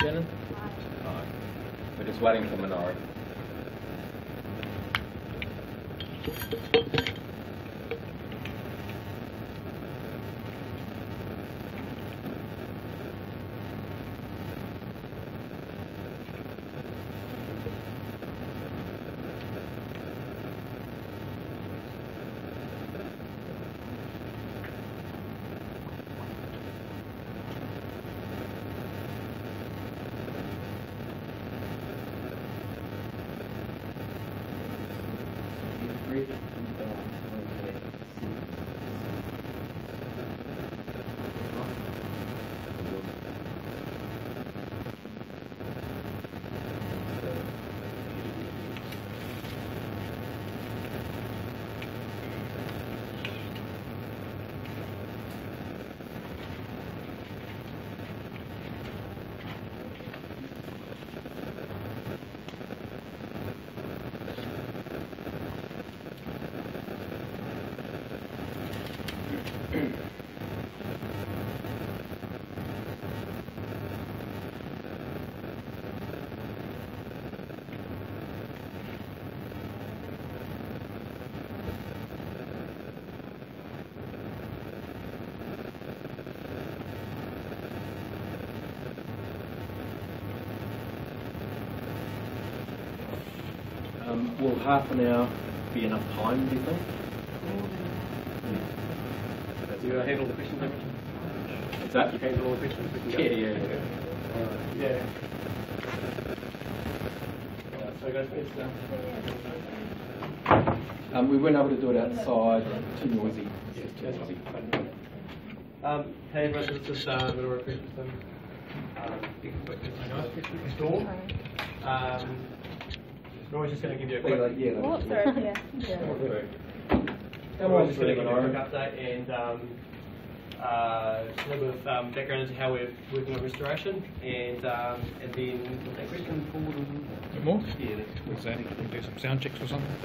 Shannon? Aye. We're just waiting for Minori. Will half an hour be enough time, do you think? Do you handle the questions? Is that? You handle all the questions? Yeah. Yeah. So go first. We weren't able to do it outside, too noisy. Hey everyone, this is Minori Christensen. Storm. Roy's just going to give you a quick Sorry, Roy's just going to give you a quick update and a little bit of background into how we're working on restoration, and then we'll take questions forward. A bit more? Yeah. Exactly. We'll do some sound checks or something.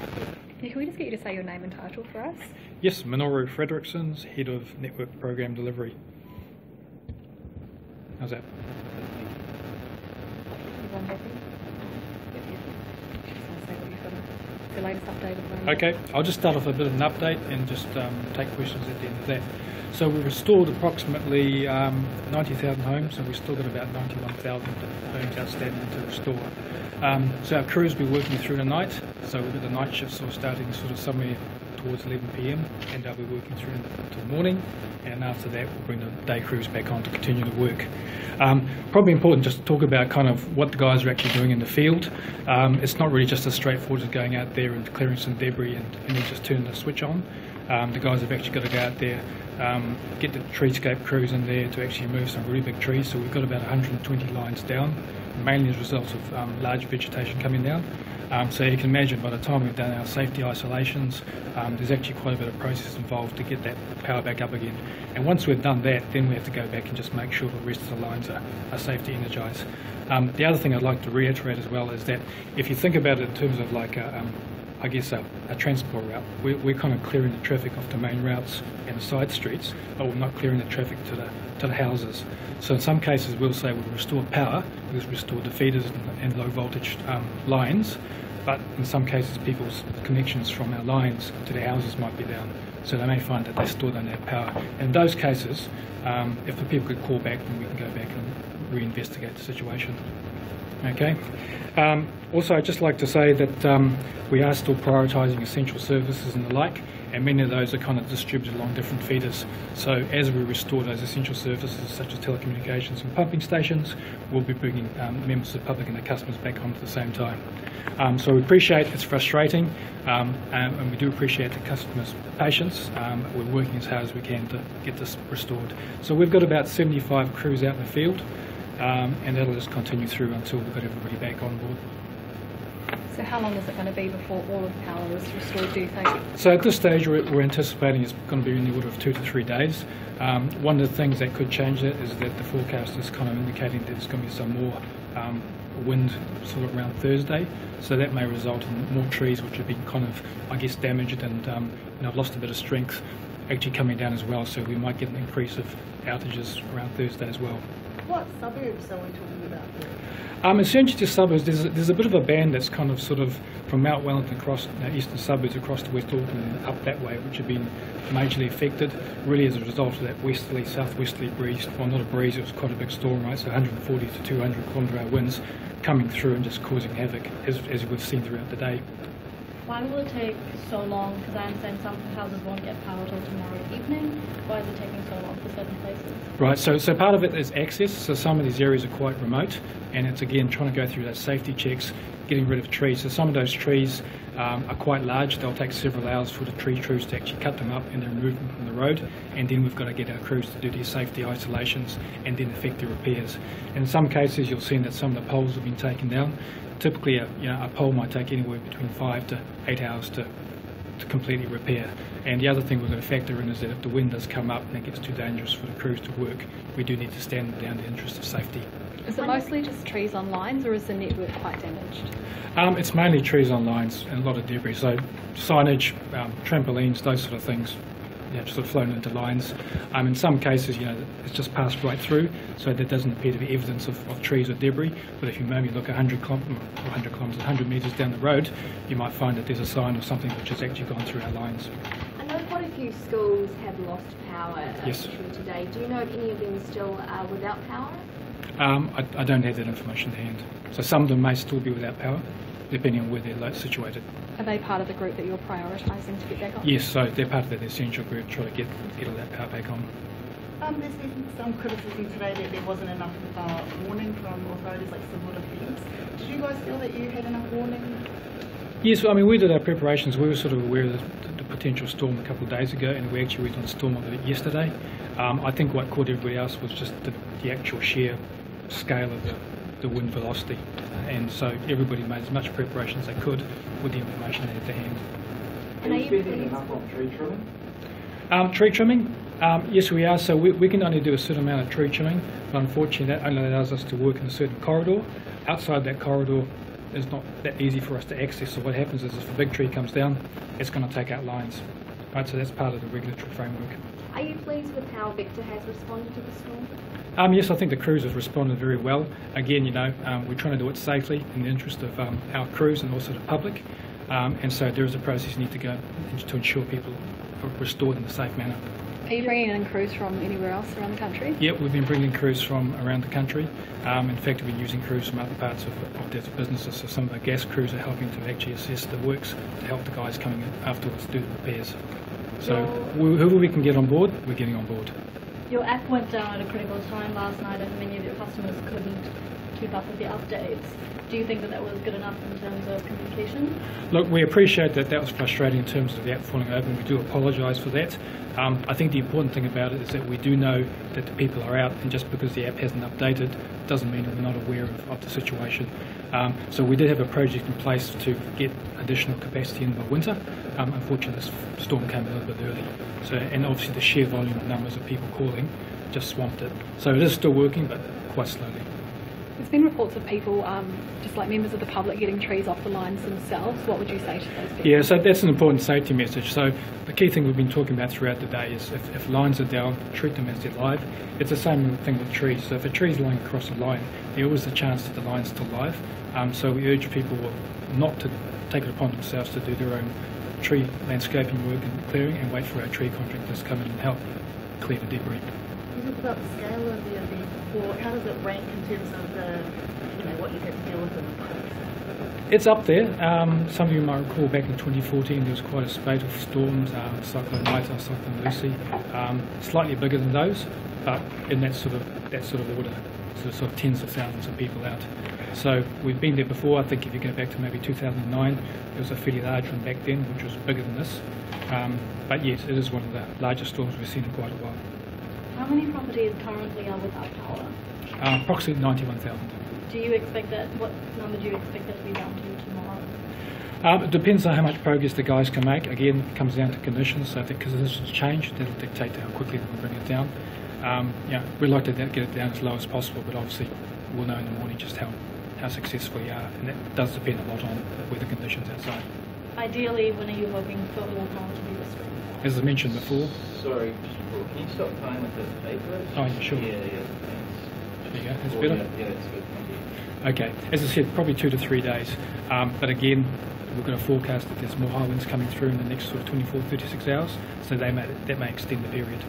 Yeah, can we just get you to say your name and title for us? Yes, Minoru Frederickson's Head of Network Program Delivery. How's that? Everyone happy? The latest update at the moment. Okay, I'll just start off a bit of an update and just take questions at the end of that. So we restored approximately 90,000 homes, and we've still got about 91,000 homes outstanding to restore. So our crews will be working through the night, so we've got the night shift sort of starting sort of somewhere towards 11 PM, and they'll be working through until morning, and after that we'll bring the day crews back on to continue the work. Probably important just to talk about kind of what the guys are actually doing in the field. It's not really just as straightforward as going out there and clearing some debris and then just turning the switch on. The guys have actually got to go out there, get the treescape crews in there to actually move some really big trees. So we've got about 120 lines down, mainly as a result of large vegetation coming down. So you can imagine by the time we've done our safety isolations, there's actually quite a bit of process involved to get that power back up again. And once we've done that, then we have to go back and just make sure the rest of the lines are safe to energise. The other thing I'd like to reiterate as well is that if you think about it in terms of like a transport route, we're kind of clearing the traffic off the main routes and the side streets, but we're not clearing the traffic to the houses. So in some cases we'll say we'll restore power, we'll restore the feeders and low voltage lines, but in some cases people's connections from our lines to the houses might be down. So they may find that they still don't have power. In those cases, if the people could call back, then we can go back and reinvestigate the situation. Okay. Also, I'd just like to say that we are still prioritising essential services and the like, and many of those are kind of distributed along different feeders. So as we restore those essential services such as telecommunications and pumping stations, we'll be bringing members of the public and the customers back on at the same time. So we appreciate it's frustrating, and we do appreciate the customers' patience. We're working as hard as we can to get this restored. So we've got about 75 crews out in the field, and that'll just continue through until we've got everybody back on board. So how long is it going to be before all of the power is restored, do you think? So at this stage we're anticipating it's going to be in the order of 2 to 3 days. One of the things that could change that is that the forecast is kind of indicating that there's going to be some more wind sort of around Thursday, so that may result in more trees which have been kind of, I guess, damaged and lost a bit of strength actually coming down as well, so we might get an increase of outages around Thursday as well. What suburbs are we talking about here? Essentially to suburbs, there's a bit of a band that's kind of sort of from Mount Wellington across eastern suburbs across to West Auckland and up that way, which have been majorly affected, really as a result of that westerly, southwesterly breeze. Well, not a breeze, it was quite a big storm, right? So 140 to 200 km/h winds coming through and just causing havoc, as we've seen throughout the day. Why will it take so long? Because I understand some houses won't get power till tomorrow evening. Why is it taking so long for certain places? Right, so part of it is access. So some of these areas are quite remote, and it's again trying to go through those safety checks, getting rid of trees. So some of those trees are quite large. They'll take several hours for the tree crews to actually cut them up and then remove them from the road. And then we've got to get our crews to do these safety isolations and then effect the repairs. In some cases, you'll see that some of the poles have been taken down. Typically, a pole might take anywhere between 5 to 8 hours to completely repair. And the other thing we're going to factor in is that if the wind does come up and it gets too dangerous for the crews to work, we do need to stand them down in the interest of safety. Is it mostly just trees on lines, or is the network quite damaged? It's mainly trees on lines and a lot of debris. So signage, trampolines, those sort of things, sort of flown into lines. In some cases, it's just passed right through, so there doesn't appear to be evidence of trees or debris. But if you maybe look 100 metres down the road, you might find that there's a sign or something which has actually gone through our lines. I know quite a few schools have lost power Yes. today. Do you know if any of them still are without power? I don't have that information to hand. So some of them may still be without power, depending on where they're situated. Are they part of the group that you're prioritising to get back on? Yes, so they're part of that essential group, trying to get all that power back on. There's been some criticism today that there wasn't enough warning from authorities like civil defence. Did you guys feel that you had enough warning? Yes, I mean, we did our preparations. We were sort of aware of the potential storm a couple of days ago, and we actually went on a storm of it yesterday. I think what caught everybody else was just the actual sheer scale of the wind velocity, and so everybody made as much preparation as they could with the information they had to hand. Are you spending enough on tree trimming? Tree trimming? Yes, we are. So we can only do a certain amount of tree trimming, but unfortunately that only allows us to work in a certain corridor. Outside that corridor is not that easy for us to access, so what happens is if a big tree comes down, it's going to take out lines. Right, so that's part of the regulatory framework. Are you pleased with how Victor has responded to the storm? Yes, I think the crews have responded very well. Again, we're trying to do it safely in the interest of our crews and also the public, and so there is a process you need to go to ensure people are restored in a safe manner. Are you bringing in crews from anywhere else around the country? Yep, we've been bringing crews from around the country. In fact, we've been using crews from other parts of desert businesses. So some of our gas crews are helping to actually assess the works to help the guys coming in afterwards do the repairs. So whoever we can get on board, we're getting on board. Your app went down at a critical time last night and many of your customers couldn't keep up with the updates. Do you think that was good enough in terms of communication? Look, we appreciate that was frustrating in terms of the app falling open. We do apologise for that. I think the important thing about it is that we do know that the people are out, and just because the app hasn't updated doesn't mean that we're not aware of the situation. So we did have a project in place to get additional capacity in by winter. Unfortunately, this storm came a little bit early. So, and obviously the sheer volume of numbers of people calling just swamped it. So it is still working, but quite slowly. There's been reports of people, just like members of the public, getting trees off the lines themselves. What would you say to those people? Yeah, so that's an important safety message. So the key thing we've been talking about throughout the day is if lines are down, treat them as they're live. It's the same thing with trees. So if a tree is lying across a line, there's always a chance that the line's still live. So we urge people not to take it upon themselves to do their own tree landscaping work and clearing and wait for our tree contractors to come in and help clear the debris. You talked about the scale of the event, or how does it rank in terms of what you had to deal with in the past? It's up there. Some of you might recall back in 2014 there was quite a spate of storms, Cyclone Ita, Cyclone Lucy, slightly bigger than those, but in that sort of order, sort of tens of thousands of people out. So we've been there before. I think if you go back to maybe 2009, there was a fairly large one back then, which was bigger than this. But yes, it is one of the largest storms we've seen in quite a while. How many properties currently are without power? Approximately 91,000. Do you expect that? What number do you expect that to be down to tomorrow? It depends on how much progress the guys can make. Again, it comes down to conditions. So if the conditions change, that'll dictate how quickly we can bring it down. We'd like to get it down as low as possible, but obviously we'll know in the morning just how successful we are, and that does depend a lot on weather conditions outside. Ideally, when are you hoping for all power to be restored? As I mentioned before. Sorry, can you stop playing with the paper? Oh, yeah, sure. Yeah, thanks. you go. That's better. Yeah, that's good. Thank you. Okay. As I said, probably 2 to 3 days. But again, we're going to forecast that there's more high winds coming through in the next sort of 24, 36 hours, so that may extend the period.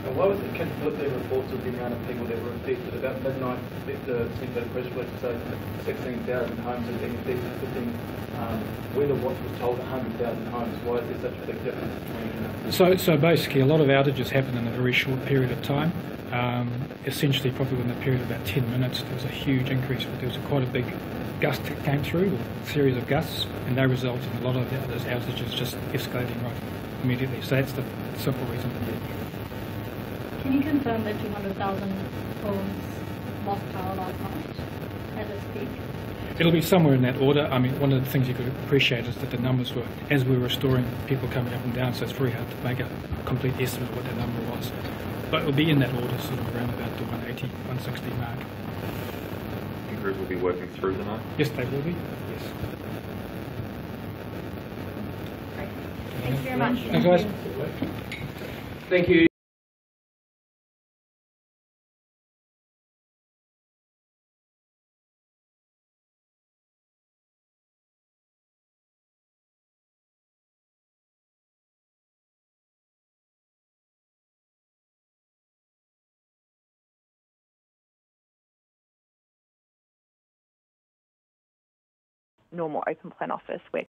And what was the conflicting reports of the amount of people that were affected? About midnight, the Centre Press Release said 16,000 homes have been affected. Weather Watch was told 100,000 homes. Why is there such a big difference between? So basically, a lot of outages happen in a very short period of time. Essentially, probably within a period of about 10 minutes, there was a huge increase. There was quite a big gust that came through, or series of gusts, and they resulted in a lot of those outages just escalating right immediately. So that's the simple reason. Can you confirm that 200,000 homes lost power last night at its peak? It'll be somewhere in that order. I mean, one of the things you could appreciate is that the numbers were, as we were restoring, people coming up and down, so it's very hard to make a complete estimate of what that number was. But it'll be in that order, sort of around about the 180, 160 mark. And crews will be working through the night? Yes, they will be. Yes. Great. Thank you very much. Thanks, guys. Thank you. normal open plan office where